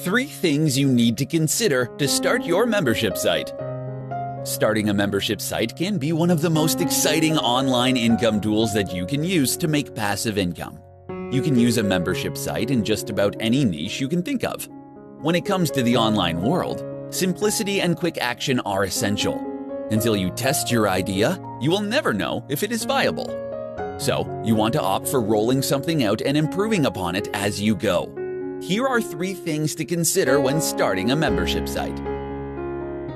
3 things you need to consider to start your membership site. Starting a membership site can be one of the most exciting online income tools that you can use to make passive income. You can use a membership site in just about any niche you can think of. When it comes to the online world, simplicity and quick action are essential. Until you test your idea, you will never know if it is viable. So, you want to opt for rolling something out and improving upon it as you go. Here are 3 things to consider when starting a membership site.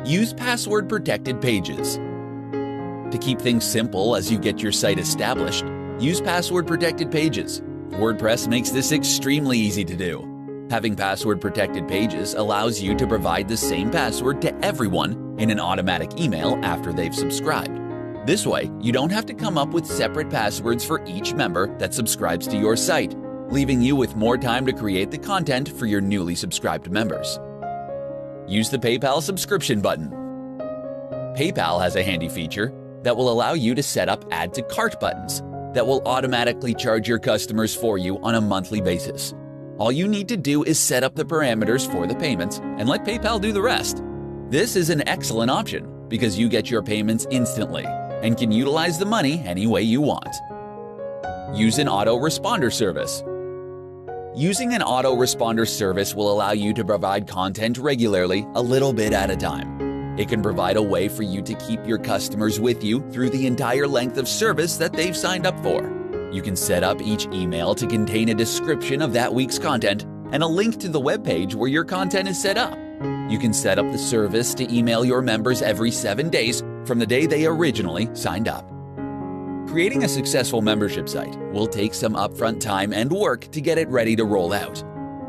Use password-protected pages. To keep things simple as you get your site established, use password-protected pages. WordPress makes this extremely easy to do. Having password-protected pages allows you to provide the same password to everyone in an automatic email after they've subscribed. This way, you don't have to come up with separate passwords for each member that subscribes to your site, leaving you with more time to create the content for your newly subscribed members. Use the PayPal subscription button. PayPal has a handy feature that will allow you to set up add to cart buttons that will automatically charge your customers for you on a monthly basis. All you need to do is set up the parameters for the payments and let PayPal do the rest. This is an excellent option because you get your payments instantly and can utilize the money any way you want. Use an autoresponder service. Using an autoresponder service will allow you to provide content regularly, a little bit at a time. It can provide a way for you to keep your customers with you through the entire length of service that they've signed up for. You can set up each email to contain a description of that week's content and a link to the web page where your content is set up. You can set up the service to email your members every 7 days from the day they originally signed up. Creating a successful membership site will take some upfront time and work to get it ready to roll out.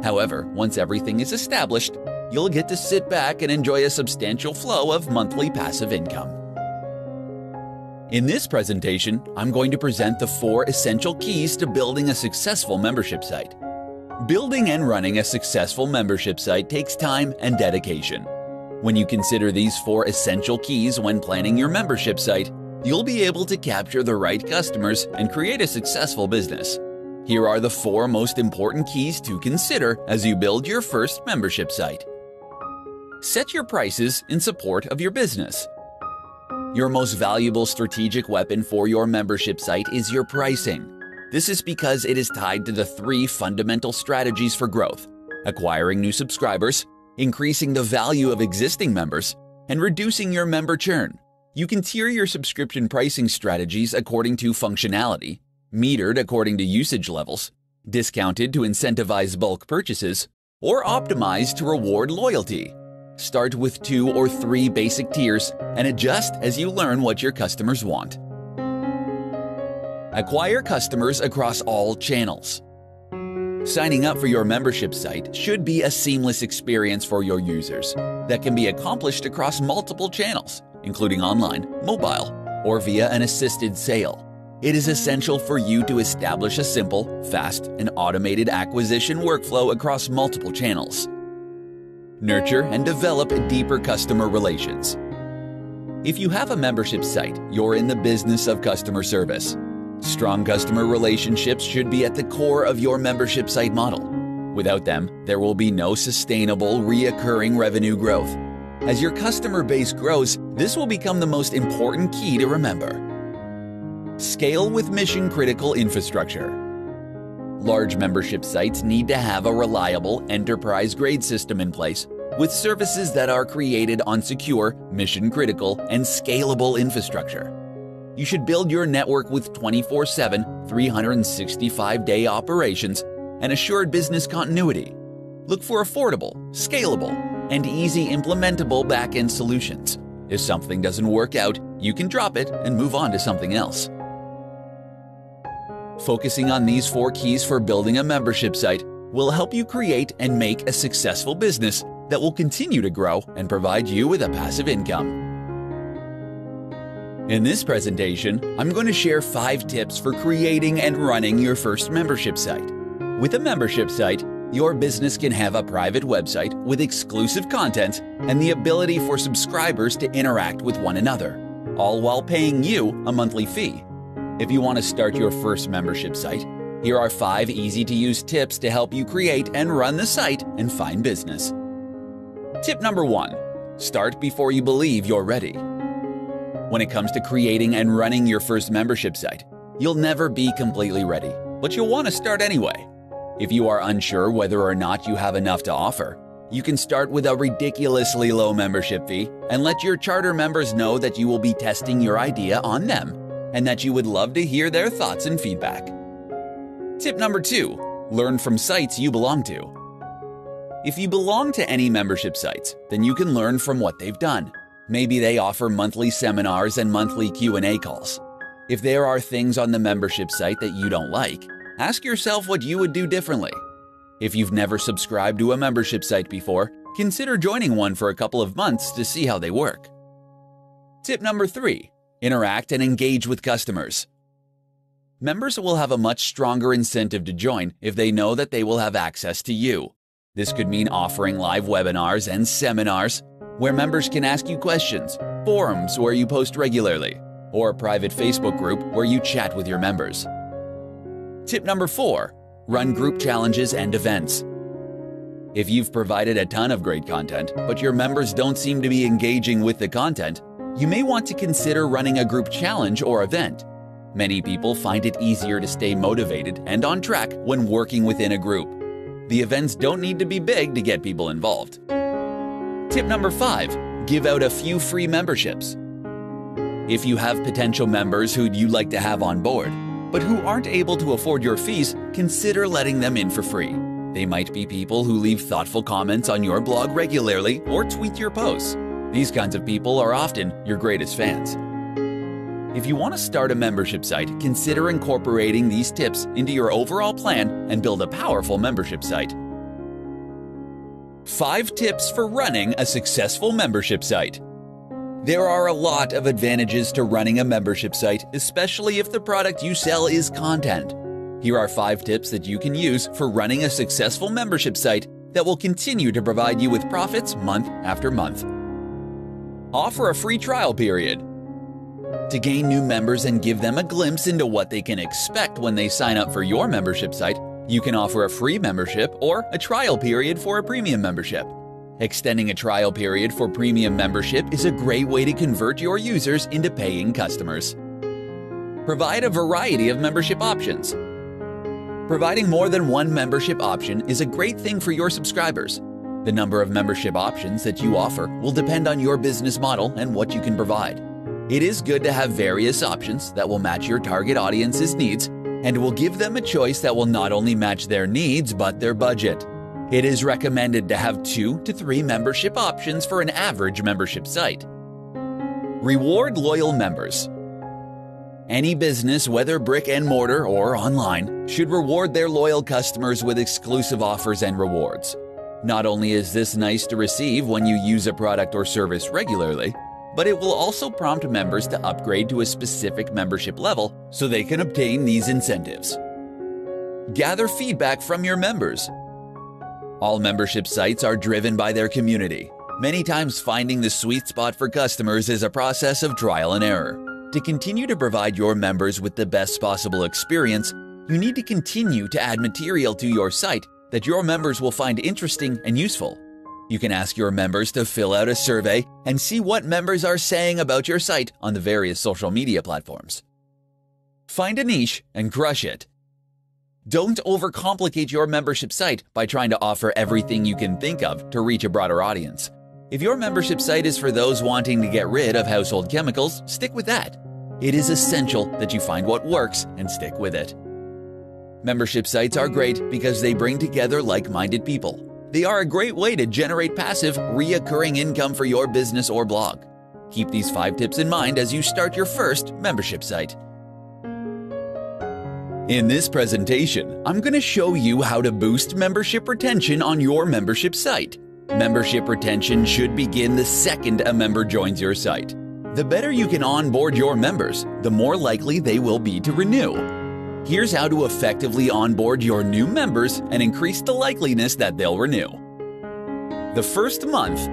However, once everything is established, you'll get to sit back and enjoy a substantial flow of monthly passive income. In this presentation, I'm going to present the 4 essential keys to building a successful membership site. Building and running a successful membership site takes time and dedication. When you consider these 4 essential keys when planning your membership site, you'll be able to capture the right customers and create a successful business. Here are the 4 most important keys to consider as you build your first membership site. Set your prices in support of your business. Your most valuable strategic weapon for your membership site is your pricing. This is because it is tied to the 3 fundamental strategies for growth: acquiring new subscribers, increasing the value of existing members, and reducing your member churn. You can tier your subscription pricing strategies according to functionality, metered according to usage levels, discounted to incentivize bulk purchases, or optimized to reward loyalty. Start with 2 or 3 basic tiers and adjust as you learn what your customers want. Acquire customers across all channels. Signing up for your membership site should be a seamless experience for your users that can be accomplished across multiple channels, including online, mobile, or via an assisted sale. It is essential for you to establish a simple, fast, and automated acquisition workflow across multiple channels. Nurture and develop deeper customer relations. If you have a membership site, you're in the business of customer service. Strong customer relationships should be at the core of your membership site model. Without them, there will be no sustainable, reoccurring revenue growth. As your customer base grows, this will become the most important key to remember. Scale with mission-critical infrastructure. Large membership sites need to have a reliable, enterprise-grade system in place with services that are created on secure, mission-critical, and scalable infrastructure. You should build your network with 24/7, 365-day operations and assured business continuity. Look for affordable, scalable, and easy implementable back-end solutions. If something doesn't work out, you can drop it and move on to something else. Focusing on these 4 keys for building a membership site will help you create and make a successful business that will continue to grow and provide you with a passive income. In this presentation, I'm going to share 5 tips for creating and running your first membership site. With a membership site, your business can have a private website with exclusive content and the ability for subscribers to interact with one another, all while paying you a monthly fee. If you want to start your first membership site, Here are 5 easy-to-use tips to help you create and run the site and find business. Tip number 1. Start before you believe you're ready. When it comes to creating and running your first membership site, you'll never be completely ready, but you'll want to start anyway. If you are unsure whether or not you have enough to offer, you can start with a ridiculously low membership fee and let your charter members know that you will be testing your idea on them and that you would love to hear their thoughts and feedback. Tip number 2. Learn from sites you belong to. If you belong to any membership sites, then you can learn from what they've done. Maybe they offer monthly seminars and monthly Q&A calls. If there are things on the membership site that you don't like, ask yourself what you would do differently. If you've never subscribed to a membership site before, consider joining one for a couple of months to see how they work. Tip number 3. Interact and engage with customers. Members will have a much stronger incentive to join if they know that they will have access to you. This could mean offering live webinars and seminars where members can ask you questions, forums where you post regularly, or a private Facebook group where you chat with your members. Tip number 4. Run group challenges and events. If you've provided a ton of great content, but your members don't seem to be engaging with the content, you may want to consider running a group challenge or event. Many people find it easier to stay motivated and on track when working within a group. The events don't need to be big to get people involved. Tip number 5. Give out a few free memberships. If you have potential members who'd you like to have on board, but who aren't able to afford your fees, consider letting them in for free. They might be people who leave thoughtful comments on your blog regularly or tweet your posts. These kinds of people are often your greatest fans. If you want to start a membership site, consider incorporating these tips into your overall plan and build a powerful membership site. 5 tips for running a successful membership site. There are a lot of advantages to running a membership site, especially if the product you sell is content. Here are 5 tips that you can use for running a successful membership site that will continue to provide you with profits month after month. Offer a free trial period. To gain new members and give them a glimpse into what they can expect when they sign up for your membership site, you can offer a free membership or a trial period for a premium membership. Extending a trial period for premium membership is a great way to convert your users into paying customers. Provide a variety of membership options. Providing more than one membership option is a great thing for your subscribers. The number of membership options that you offer will depend on your business model and what you can provide. It is good to have various options that will match your target audience's needs and will give them a choice that will not only match their needs but their budget. It is recommended to have 2 to 3 membership options for an average membership site. Reward loyal members. Any business, whether brick and mortar or online, should reward their loyal customers with exclusive offers and rewards. Not only is this nice to receive when you use a product or service regularly, but it will also prompt members to upgrade to a specific membership level so they can obtain these incentives. Gather feedback from your members. All membership sites are driven by their community. Many times finding the sweet spot for customers is a process of trial and error. To continue to provide your members with the best possible experience, you need to continue to add material to your site that your members will find interesting and useful. You can ask your members to fill out a survey and see what members are saying about your site on the various social media platforms. Find a niche and crush it. Don't overcomplicate your membership site by trying to offer everything you can think of to reach a broader audience. If your membership site is for those wanting to get rid of household chemicals, stick with that. It is essential that you find what works and stick with it. Membership sites are great because they bring together like-minded people. They are a great way to generate passive, recurring income for your business or blog. Keep these 5 tips in mind as you start your first membership site. In this presentation, I'm going to show you how to boost membership retention on your membership site. Membership retention should begin the second a member joins your site. The better you can onboard your members, the more likely they will be to renew. Here's how to effectively onboard your new members and increase the likeliness that they'll renew. The first month.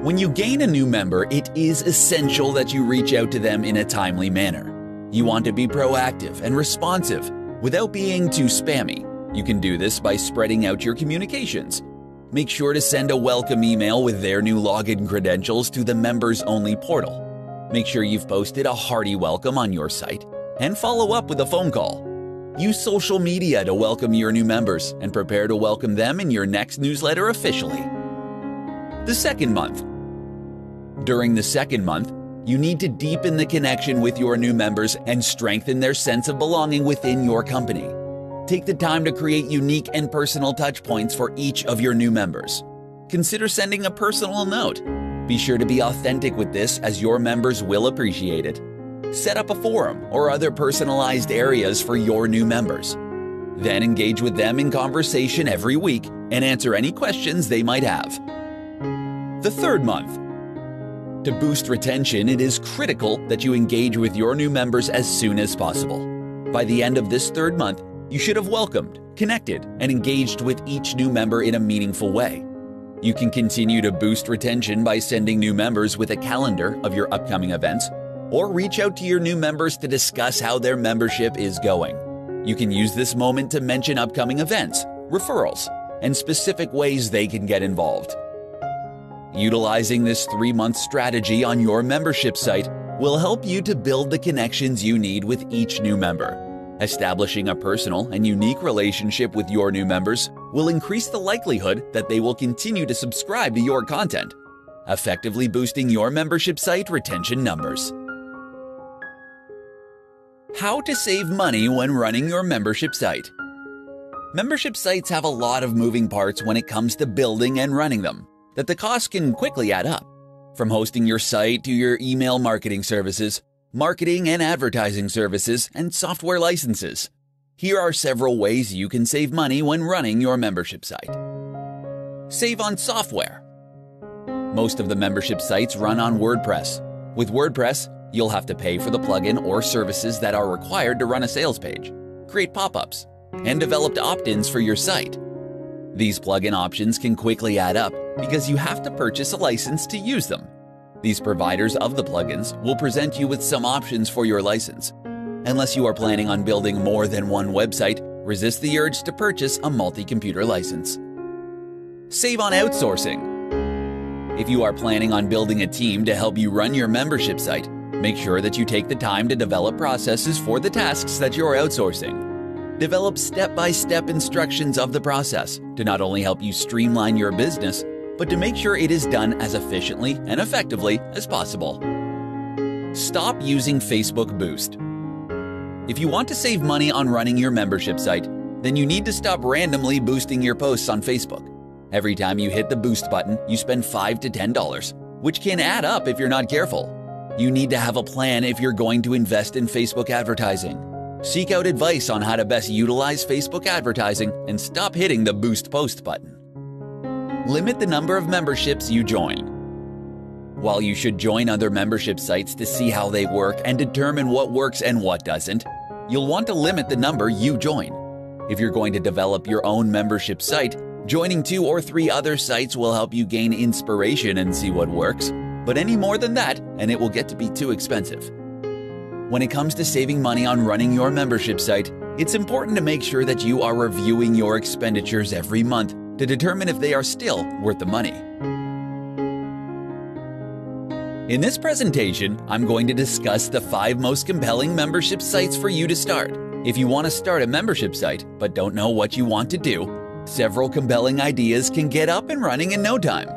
When you gain a new member, it is essential that you reach out to them in a timely manner. You want to be proactive and responsive. Without being too spammy, you can do this by spreading out your communications. Make sure to send a welcome email with their new login credentials to the members-only portal. Make sure you've posted a hearty welcome on your site, and follow up with a phone call. Use social media to welcome your new members and prepare to welcome them in your next newsletter officially. The second month. During the second month, you need to deepen the connection with your new members and strengthen their sense of belonging within your company. Take the time to create unique and personal touchpoints for each of your new members. Consider sending a personal note. Be sure to be authentic with this, as your members will appreciate it. Set up a forum or other personalized areas for your new members. Then engage with them in conversation every week and answer any questions they might have. The third month. To boost retention, it is critical that you engage with your new members as soon as possible. By the end of this third month, you should have welcomed, connected, and engaged with each new member in a meaningful way. You can continue to boost retention by sending new members with a calendar of your upcoming events, or reach out to your new members to discuss how their membership is going. You can use this moment to mention upcoming events, referrals, and specific ways they can get involved. Utilizing this 3-month strategy on your membership site will help you to build the connections you need with each new member. Establishing a personal and unique relationship with your new members will increase the likelihood that they will continue to subscribe to your content, effectively boosting your membership site retention numbers. How to save money when running your membership site. Membership sites have a lot of moving parts when it comes to building and running them, that the costs can quickly add up. From hosting your site to your email marketing services, marketing and advertising services, and software licenses. Here are several ways you can save money when running your membership site. Save on software. Most of the membership sites run on WordPress. With WordPress, you'll have to pay for the plugin or services that are required to run a sales page, create pop-ups, and develop opt-ins for your site. These plugin options can quickly add up because you have to purchase a license to use them. These providers of the plugins will present you with some options for your license. Unless you are planning on building more than one website, resist the urge to purchase a multi-computer license. Save on outsourcing. If you are planning on building a team to help you run your membership site, make sure that you take the time to develop processes for the tasks that you're outsourcing. Develop step-by-step instructions of the process to not only help you streamline your business, but to make sure it is done as efficiently and effectively as possible. Stop using Facebook Boost. If you want to save money on running your membership site, then you need to stop randomly boosting your posts on Facebook. Every time you hit the boost button, you spend $5 to $10, which can add up if you're not careful. You need to have a plan if you're going to invest in Facebook advertising. Seek out advice on how to best utilize Facebook advertising and stop hitting the boost post button. Limit the number of memberships you join. While you should join other membership sites to see how they work and determine what works and what doesn't, you'll want to limit the number you join. If you're going to develop your own membership site, joining 2 or 3 other sites will help you gain inspiration and see what works, but any more than that, and it will get to be too expensive. When it comes to saving money on running your membership site, it's important to make sure that you are reviewing your expenditures every month to determine if they are still worth the money. In this presentation, I'm going to discuss the 5 most compelling membership sites for you to start. If you want to start a membership site but don't know what you want to do, several compelling ideas can get up and running in no time.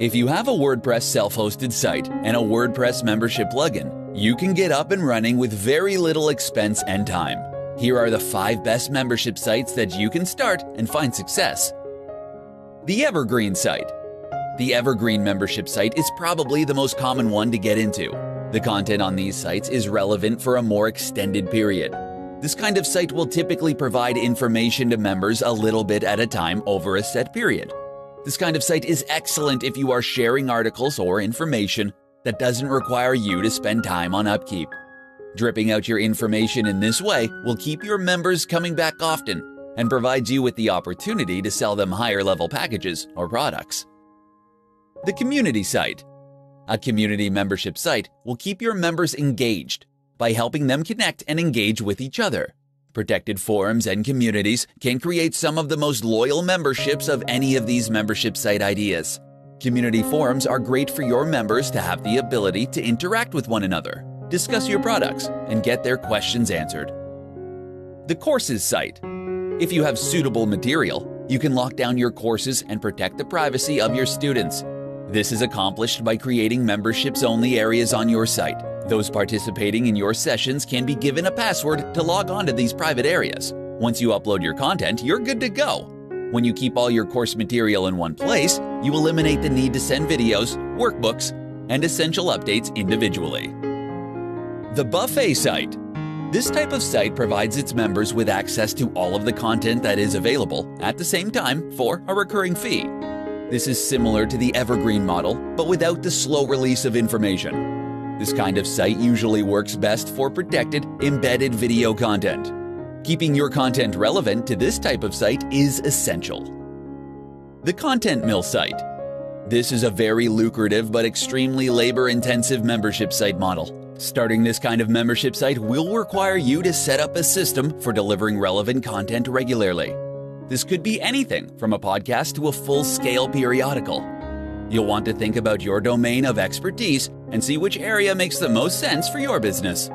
If you have a WordPress self-hosted site and a WordPress membership plugin, you can get up and running with very little expense and time. Here are the 5 best membership sites that you can start and find success. The Evergreen site. The Evergreen membership site is probably the most common one to get into. The content on these sites is relevant for a more extended period. This kind of site will typically provide information to members a little bit at a time over a set period. This kind of site is excellent if you are sharing articles or information that doesn't require you to spend time on upkeep. Dripping out your information in this way will keep your members coming back often and provides you with the opportunity to sell them higher-level packages or products. The Community site. A community membership site will keep your members engaged by helping them connect and engage with each other. Protected forums and communities can create some of the most loyal memberships of any of these membership site ideas. Community forums are great for your members to have the ability to interact with one another, discuss your products, and get their questions answered. The courses site. If you have suitable material, you can lock down your courses and protect the privacy of your students. This is accomplished by creating memberships-only areas on your site. Those participating in your sessions can be given a password to log on to these private areas. Once you upload your content, you're good to go. When you keep all your course material in one place, you eliminate the need to send videos, workbooks, and essential updates individually. The buffet site. This type of site provides its members with access to all of the content that is available at the same time for a recurring fee. This is similar to the evergreen model, but without the slow release of information. This kind of site usually works best for protected, embedded video content. Keeping your content relevant to this type of site is essential. The Content Mill site. This is a very lucrative but extremely labor-intensive membership site model. Starting this kind of membership site will require you to set up a system for delivering relevant content regularly. This could be anything from a podcast to a full-scale periodical. You'll want to think about your domain of expertise and see which area makes the most sense for your business.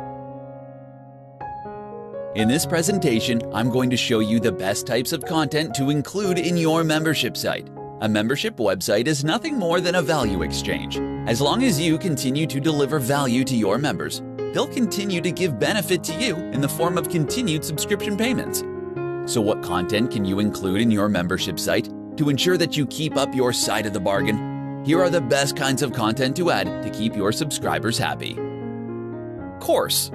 In this presentation, I'm going to show you the best types of content to include in your membership site. A membership website is nothing more than a value exchange. As long as you continue to deliver value to your members, they'll continue to give benefit to you in the form of continued subscription payments. So what content can you include in your membership site to ensure that you keep up your side of the bargain? Here are the best kinds of content to add to keep your subscribers happy. Course.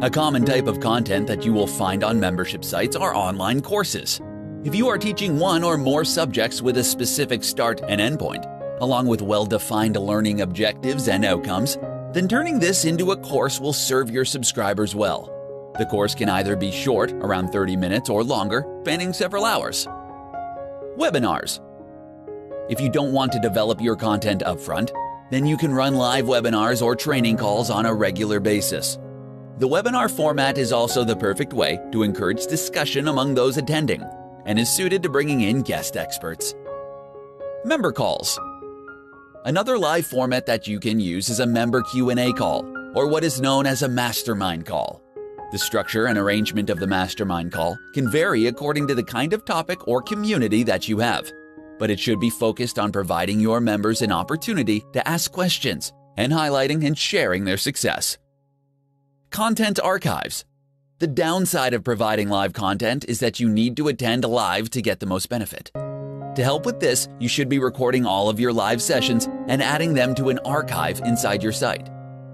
A common type of content that you will find on membership sites are online courses. If you are teaching one or more subjects with a specific start and endpoint, along with well-defined learning objectives and outcomes, then turning this into a course will serve your subscribers well. The course can either be short, around 30 minutes, or longer, spanning several hours. Webinars. If you don't want to develop your content upfront, then you can run live webinars or training calls on a regular basis. The webinar format is also the perfect way to encourage discussion among those attending and is suited to bringing in guest experts. Member calls. Another live format that you can use is a member Q&A call, or what is known as a mastermind call. The structure and arrangement of the mastermind call can vary according to the kind of topic or community that you have, but it should be focused on providing your members an opportunity to ask questions and highlighting and sharing their success. Content archives. The downside of providing live content is that you need to attend live to get the most benefit. To help with this, you should be recording all of your live sessions and adding them to an archive inside your site.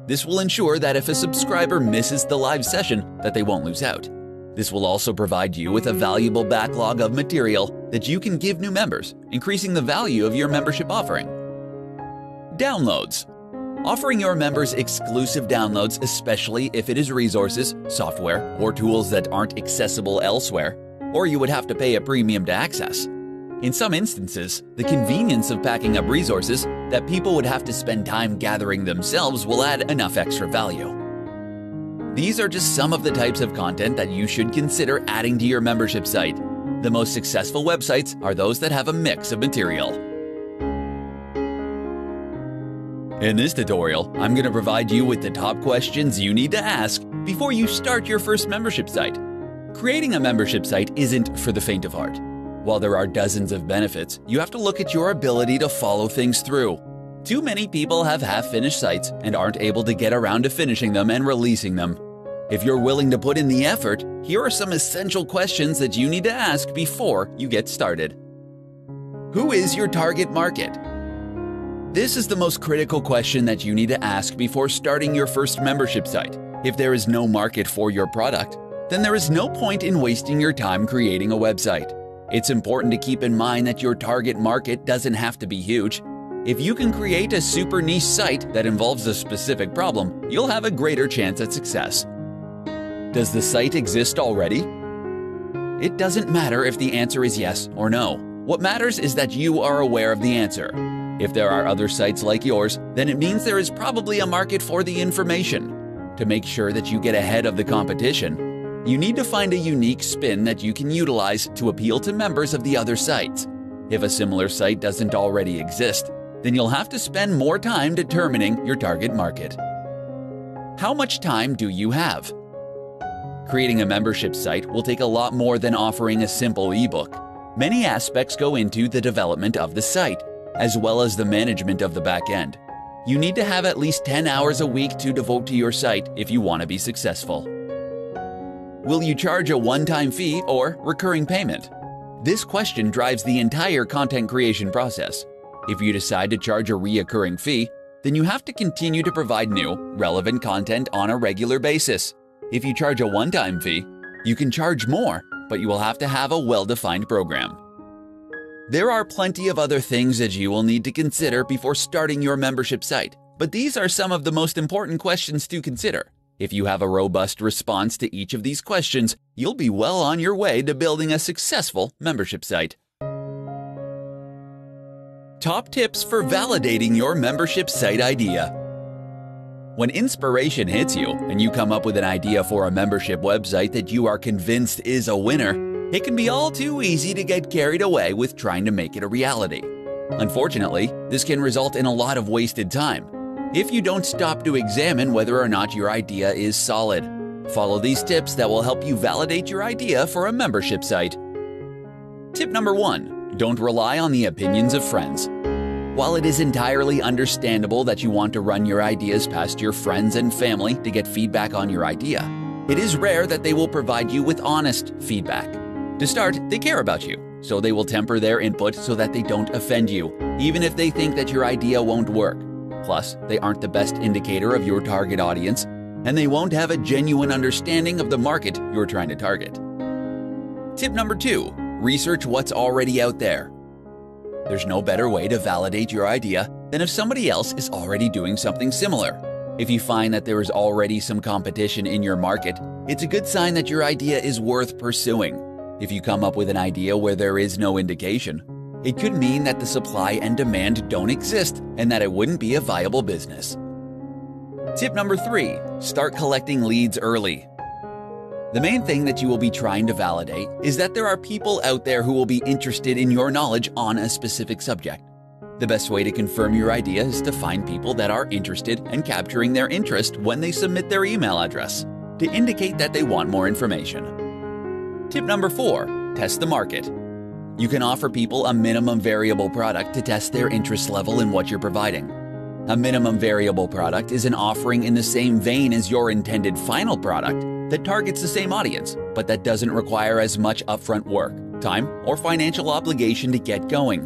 This will ensure that if a subscriber misses the live session, that they won't lose out. This will also provide you with a valuable backlog of material that you can give new members, increasing the value of your membership offering. Downloads. Offering your members exclusive downloads, especially if it is resources, software, or tools that aren't accessible elsewhere, or you would have to pay a premium to access. In some instances, the convenience of packing up resources that people would have to spend time gathering themselves will add enough extra value. These are just some of the types of content that you should consider adding to your membership site. The most successful websites are those that have a mix of material. In this tutorial, I'm going to provide you with the top questions you need to ask before you start your first membership site. Creating a membership site isn't for the faint of heart. While there are dozens of benefits, you have to look at your ability to follow things through. Too many people have half-finished sites and aren't able to get around to finishing them and releasing them. If you're willing to put in the effort, here are some essential questions that you need to ask before you get started. Who is your target market? This is the most critical question that you need to ask before starting your first membership site. If there is no market for your product, then there is no point in wasting your time creating a website. It's important to keep in mind that your target market doesn't have to be huge. If you can create a super niche site that involves a specific problem, you'll have a greater chance at success. Does the site exist already? It doesn't matter if the answer is yes or no. What matters is that you are aware of the answer. If there are other sites like yours, then it means there is probably a market for the information. To make sure that you get ahead of the competition, You need to find a unique spin that you can utilize to appeal to members of the other sites. If a similar site doesn't already exist, then you'll have to spend more time determining your target market. How much time do you have? Creating a membership site will take a lot more than offering a simple ebook. Many aspects go into the development of the site, as well as the management of the back end. You need to have at least 10 hours a week to devote to your site if you want to be successful. Will you charge a one-time fee or recurring payment? This question drives the entire content creation process. If you decide to charge a recurring fee, then you have to continue to provide new, relevant content on a regular basis. If you charge a one-time fee, you can charge more, but you will have to have a well-defined program. There are plenty of other things that you will need to consider before starting your membership site, but these are some of the most important questions to consider. If you have a robust response to each of these questions, you'll be well on your way to building a successful membership site. Top tips for validating your membership site idea. When inspiration hits you and you come up with an idea for a membership website that you are convinced is a winner, it can be all too easy to get carried away with trying to make it a reality. Unfortunately, this can result in a lot of wasted time if you don't stop to examine whether or not your idea is solid. Follow these tips that will help you validate your idea for a membership site. Tip number 1. Don't rely on the opinions of friends. While it is entirely understandable that you want to run your ideas past your friends and family to get feedback on your idea, it is rare that they will provide you with honest feedback. To start, they care about you, so they will temper their input so that they don't offend you, even if they think that your idea won't work. Plus, they aren't the best indicator of your target audience, and they won't have a genuine understanding of the market you're trying to target. Tip number 2. Research what's already out there. There's no better way to validate your idea than if somebody else is already doing something similar. If you find that there is already some competition in your market, it's a good sign that your idea is worth pursuing. If you come up with an idea where there is no indication, it could mean that the supply and demand don't exist and that it wouldn't be a viable business. Tip number 3. Start collecting leads early. The main thing that you will be trying to validate is that there are people out there who will be interested in your knowledge on a specific subject. The best way to confirm your idea is to find people that are interested and capturing their interest when they submit their email address to indicate that they want more information. Tip number 4. Test the market. You can offer people a minimum variable product to test their interest level in what you're providing. A minimum variable product is an offering in the same vein as your intended final product that targets the same audience, but that doesn't require as much upfront work, time, or financial obligation to get going.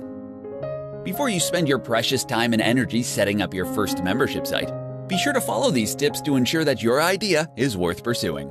Before you spend your precious time and energy setting up your first membership site, be sure to follow these tips to ensure that your idea is worth pursuing.